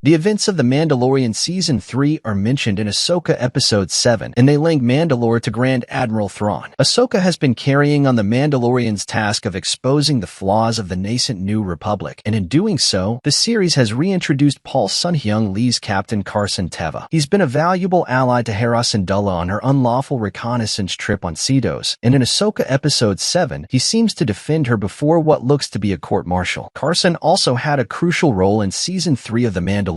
The events of The Mandalorian Season 3 are mentioned in Ahsoka Episode 7, and they link Mandalore to Grand Admiral Thrawn. Ahsoka has been carrying on the Mandalorian's task of exposing the flaws of the nascent New Republic, and in doing so, the series has reintroduced Sun-Hyung Lee's Captain Carson Teva. He's been a valuable ally to Hera Syndulla on her unlawful reconnaissance trip on Cedos, and in Ahsoka Episode 7, he seems to defend her before what looks to be a court-martial. Carson also had a crucial role in Season 3 of The Mandalorian,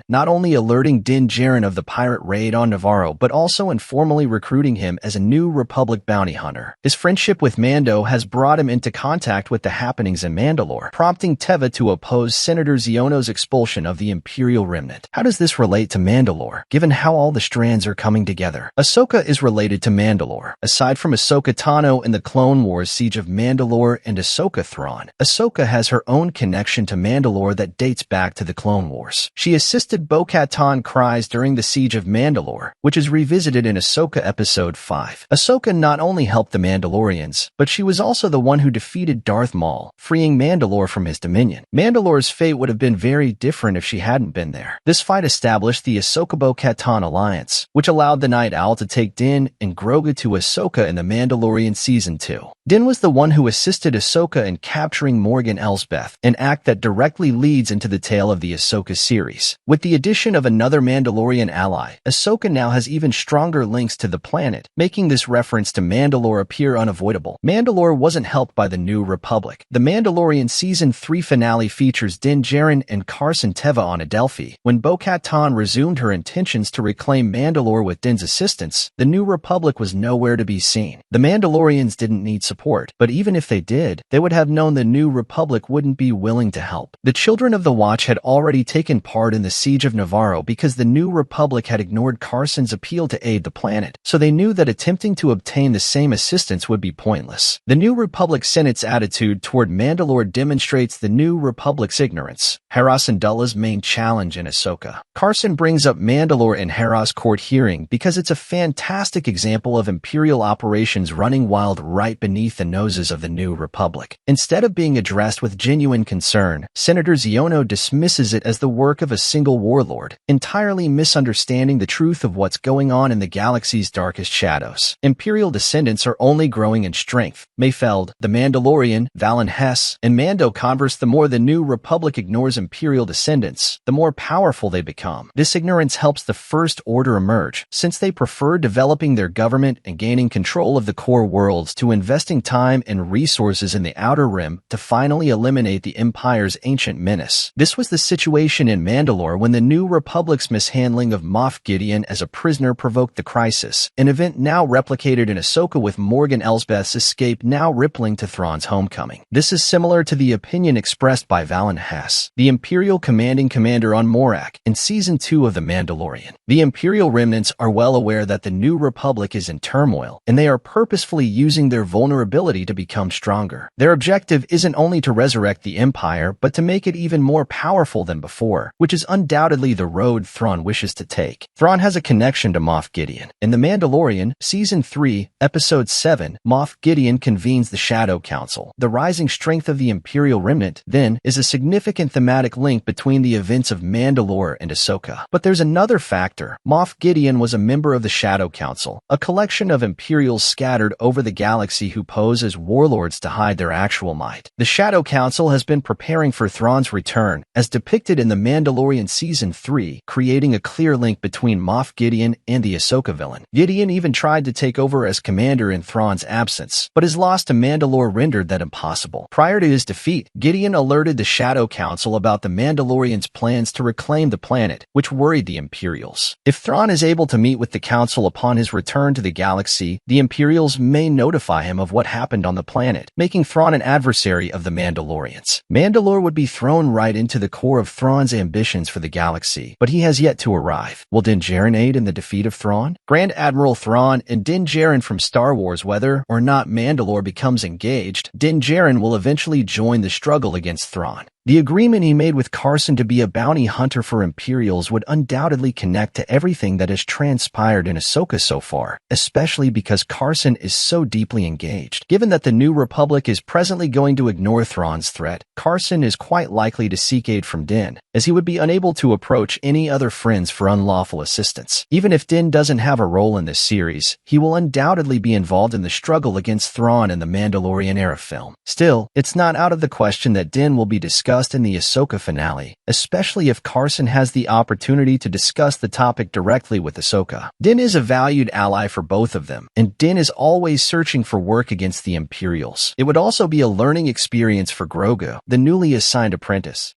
not only alerting Din Djarin of the pirate raid on Navarro, but also informally recruiting him as a New Republic bounty hunter. His friendship with Mando has brought him into contact with the happenings in Mandalore, prompting Teva to oppose Senator Xiono's expulsion of the Imperial Remnant. How does this relate to Mandalore, given how all the strands are coming together? Ahsoka is related to Mandalore. Aside from Ahsoka Tano in the Clone Wars Siege of Mandalore and Ahsoka Thrawn, Ahsoka has her own connection to Mandalore that dates back to the Clone Wars. She assisted Bo-Katan Kryze during the Siege of Mandalore, which is revisited in Ahsoka Episode 5. Ahsoka not only helped the Mandalorians, but she was also the one who defeated Darth Maul, freeing Mandalore from his dominion. Mandalore's fate would have been very different if she hadn't been there. This fight established the Ahsoka Bo-Katan alliance, which allowed the Night Owl to take Din and Grogu to Ahsoka in The Mandalorian Season 2. Din was the one who assisted Ahsoka in capturing Morgan Elsbeth, an act that directly leads into the tale of the Ahsoka series. With the addition of another Mandalorian ally, Ahsoka now has even stronger links to the planet, making this reference to Mandalore appear unavoidable. Mandalore wasn't helped by the New Republic. The Mandalorian Season 3 finale features Din Djarin and Carson Teva on Adelphi. When Bo-Katan resumed her intentions to reclaim Mandalore with Din's assistance, the New Republic was nowhere to be seen. The Mandalorians didn't need support, but even if they did, they would have known the New Republic wouldn't be willing to help. The Children of the Watch had already taken part in the Siege of Navarro because the New Republic had ignored Carson's appeal to aid the planet, so they knew that attempting to obtain the same assistance would be pointless. The New Republic Senate's attitude toward Mandalore demonstrates the New Republic's ignorance. Hera Syndulla's main challenge in Ahsoka. Carson brings up Mandalore in Hera's court hearing because it's a fantastic example of Imperial operations running wild right beneath the noses of the New Republic. Instead of being addressed with genuine concern, Senator Xiono dismisses it as the work of a single warlord, entirely misunderstanding the truth of what's going on in the galaxy's darkest shadows. Imperial descendants are only growing in strength. Mayfeld, the Mandalorian, Valen Hess, and Mando converse. The more the New Republic ignores Imperial descendants, the more powerful they become. This ignorance helps the First Order emerge, since they prefer developing their government and gaining control of the core worlds to investing time and resources in the Outer Rim to finally eliminate the Empire's ancient menace. This was the situation in Mandalore when the New Republic's mishandling of Moff Gideon as a prisoner provoked the crisis, an event now replicated in Ahsoka with Morgan Elsbeth's escape now rippling to Thrawn's homecoming. This is similar to the opinion expressed by Valen Hess, the Imperial commanding commander on Morak, in Season 2 of The Mandalorian. The Imperial remnants are well aware that the New Republic is in turmoil, and they are purposefully using their vulnerability to become stronger. Their objective isn't only to resurrect the Empire, but to make it even more powerful than before, which is undoubtedly the road Thrawn wishes to take. Thrawn has a connection to Moff Gideon. In The Mandalorian, Season 3, Episode 7, Moff Gideon convenes the Shadow Council. The rising strength of the Imperial remnant, then, is a significant thematic link between the events of Mandalore and Ahsoka. But there's another factor. Moff Gideon was a member of the Shadow Council, a collection of Imperials scattered over the galaxy who pose as warlords to hide their actual might. The Shadow Council has been preparing for Thrawn's return, as depicted in The Mandalorian Season 3, creating a clear link between Moff Gideon and the Ahsoka villain. Gideon even tried to take over as commander in Thrawn's absence, but his loss to Mandalore rendered that impossible. Prior to his defeat, Gideon alerted the Shadow Council about the Mandalorians' plans to reclaim the planet, which worried the Imperials. If Thrawn is able to meet with the Council upon his return to the galaxy, the Imperials may notify him of what happened on the planet, making Thrawn an adversary of the Mandalorians. Mandalore would be thrown right into the core of Thrawn's ambitions for the galaxy, but he has yet to arrive. Will Din Djarin aid in the defeat of Thrawn? Grand Admiral Thrawn and Din Djarin from Star Wars. Whether or not Mandalore becomes engaged, Din Djarin will eventually join the struggle against Thrawn. The agreement he made with Carson to be a bounty hunter for Imperials would undoubtedly connect to everything that has transpired in Ahsoka so far, especially because Carson is so deeply engaged. Given that the New Republic is presently going to ignore Thrawn's threat, Carson is quite likely to seek aid from Din, as he would be unable to approach any other friends for unlawful assistance. Even if Din doesn't have a role in this series, he will undoubtedly be involved in the struggle against Thrawn in the Mandalorian era film. Still, it's not out of the question that Din will be discussed in the Ahsoka finale, especially if Carson has the opportunity to discuss the topic directly with Ahsoka. Din is a valued ally for both of them, and Din is always searching for work against the Imperials. It would also be a learning experience for Grogu, the newly assigned apprentice.